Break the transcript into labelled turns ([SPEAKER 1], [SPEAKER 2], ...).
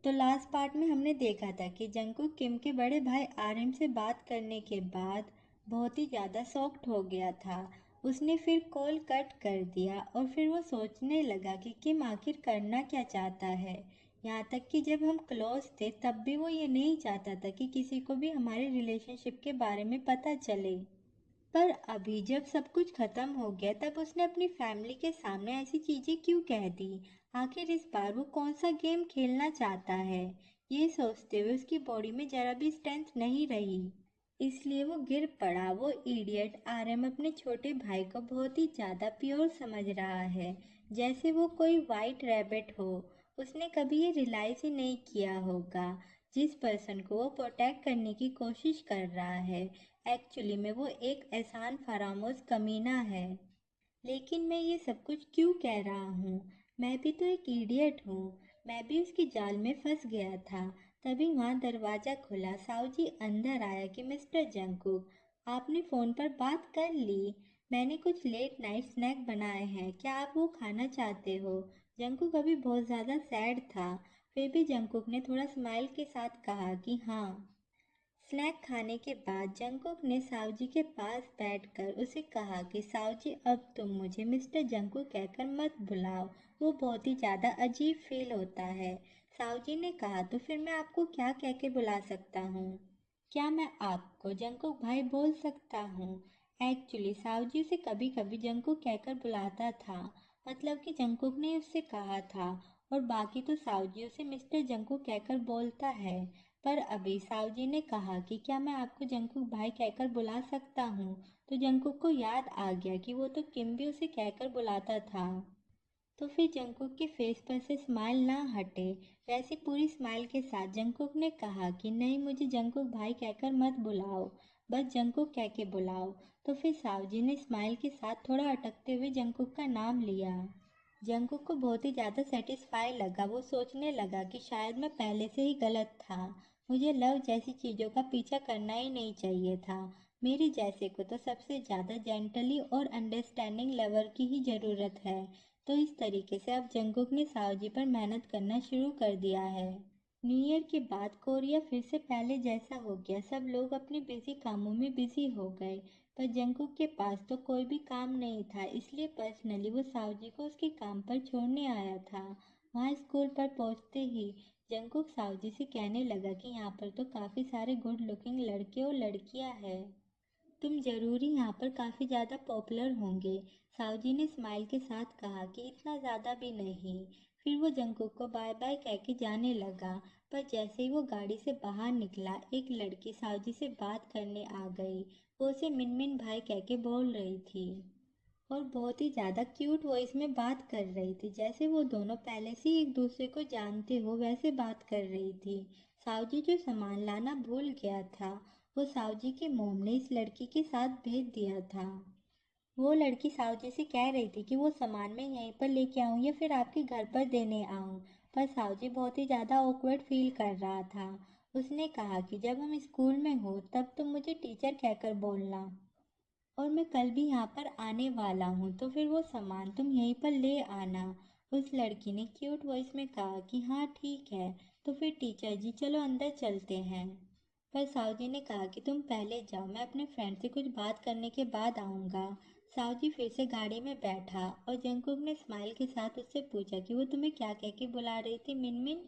[SPEAKER 1] तो last part में हमने देखा था कि जंगकुक किम के बड़े भाई आर्यन से बात करने के बाद बहुत ही ज़्यादा शॉक्ड हो गया था। उसने फिर कॉल कट कर दिया और फिर वो सोचने लगा कि किम आखिर करना क्या चाहता है। यहाँ तक कि जब हम क्लोज थे तब भी वो ये नहीं चाहता था कि किसी को भी हमारे रिलेशनशिप के बारे में पता चले। पर अभी जब सब कुछ खत्म हो गया तब उसने अपनी फैमिली के सामने ऐसी चीजें क्यों कह दी? आखिर इस बार वो कौन सा गेम खेलना चाहता है? ये सोचते हुए उसकी बॉडी में जरा भी स्ट्रेंथ नहीं रही, इसलिए वो गिर पड़ा। वो इडियट आरएम अपने छोटे भाई को बहुत ही ज्यादा प्योर समझ रहा है, जैसे वो कोई वाइट रैबिट हो। उसने कभी ये रियलाइज ही नहीं किया होगा जिस पर्सन को वो प्रोटेक्ट करने की कोशिश कर रहा है एक्चुअली में वो एक एहसान फरामोश कमीना है। लेकिन मैं ये सब कुछ क्यों कह रहा हूँ? मैं भी तो एक इडियट हूँ। मैं भी उसकी जाल में फंस गया था। तभी वहाँ दरवाज़ा खुला। साऊजी अंदर आया कि मिस्टर जंगकुक, आपने फ़ोन पर बात कर ली। मैंने कुछ लेट नाइट स्नैक बनाए हैं, क्या आप वो खाना चाहते हो? जंगकुक अभी बहुत ज़्यादा सैड था, फिर भी जंगकुक ने थोड़ा स्माइल के साथ कहा कि हाँ। स्नैक खाने के बाद जंगकुक ने सावजी के पास बैठकर उसे कहा कि सावजी, अब तुम मुझे मिस्टर जंगकुक कहकर मत बुलाओ, वो बहुत ही ज़्यादा अजीब फील होता है। सावजी ने कहा, तो फिर मैं आपको क्या कह के बुला सकता हूँ? क्या मैं आपको जंगकुक भाई बोल सकता हूँ? एक्चुअली सावजी उसे कभी कभी जंगकुक कहकर बुलाता था, मतलब कि जंगकुक ने उससे कहा था, और बाकी तो सावजी उसे मिस्टर जंगकुक कहकर बोलता है। पर अभी सावजी ने कहा कि क्या मैं आपको जंगकुक भाई कहकर बुला सकता हूँ, तो जंगकुक को याद आ गया कि वो तो किम भी उसे कहकर बुलाता था। तो फिर जंगकुक के फेस पर से स्माइल ना हटे। वैसे पूरी स्माइल के साथ जंगकुक ने कहा कि नहीं, मुझे जंगकुक भाई कहकर मत बुलाओ, बस जंगकुक कह के बुलाओ। तो फिर सावजी ने स्माइल के साथ थोड़ा अटकते हुए जंगकुक का नाम लिया। जंगकुक को बहुत ही ज़्यादा सेटिस्फाई लगा। वो सोचने लगा कि शायद मैं पहले से ही गलत था। मुझे लव जैसी चीज़ों का पीछा करना ही नहीं चाहिए था। मेरे जैसे को तो सबसे ज़्यादा जेंटली और अंडरस्टैंडिंग लवर की ही ज़रूरत है। तो इस तरीके से अब जंगकुक ने सावजी पर मेहनत करना शुरू कर दिया है। न्यू ईयर के बाद कोरिया फिर से पहले जैसा हो गया। सब लोग अपने बिजी कामों में बिजी हो गए, पर जंगकुक के पास तो कोई भी काम नहीं था, इसलिए पर्सनली वो सावजी को उसके काम पर छोड़ने आया था। वहाँ स्कूल पर पहुँचते ही जंगकुक सावजी से कहने लगा कि यहाँ पर तो काफ़ी सारे गुड लुकिंग लड़के और लड़कियाँ हैं, तुम जरूरी यहाँ पर काफ़ी ज़्यादा पॉपुलर होंगे। सावजी ने स्माइल के साथ कहा कि इतना ज़्यादा भी नहीं। फिर वो जंगकुक को बाय बाय कह के जाने लगा। पर जैसे ही वो गाड़ी से बाहर निकला, एक लड़की सावजी से बात करने आ गई। वो उसे मिनमिन भाई कह के बोल रही थी और बहुत ही ज़्यादा क्यूट वॉइस में बात कर रही थी, जैसे वो दोनों पहले से ही एक दूसरे को जानते हो वैसे बात कर रही थी। सावजी जो सामान लाना भूल गया था, वो सावजी की मोम ने इस लड़की के साथ भेज दिया था। वो लड़की सावजी से कह रही थी कि वो सामान मैं यहीं पर लेके आऊँ या फिर आपके घर पर देने आऊँ। पर सावजी बहुत ही ज़्यादा ऑकवर्ड फील कर रहा था। उसने कहा कि जब हम स्कूल में हो तब तुम मुझे टीचर कहकर बोलना, और मैं कल भी यहाँ पर आने वाला हूँ, तो फिर वो सामान तुम यहीं पर ले आना। उस लड़की ने क्यूट वॉइस में कहा कि हाँ ठीक है, तो फिर टीचर जी चलो अंदर चलते हैं। पर सावजी ने कहा कि तुम पहले जाओ, मैं अपने फ्रेंड से कुछ बात करने के बाद आऊँगा। सावजी फिर से गाड़ी में बैठा और जंगकुक ने स्माइल के साथ उससे पूछा कि वो तुम्हें क्या कह के बुला रही थी मिनमिन?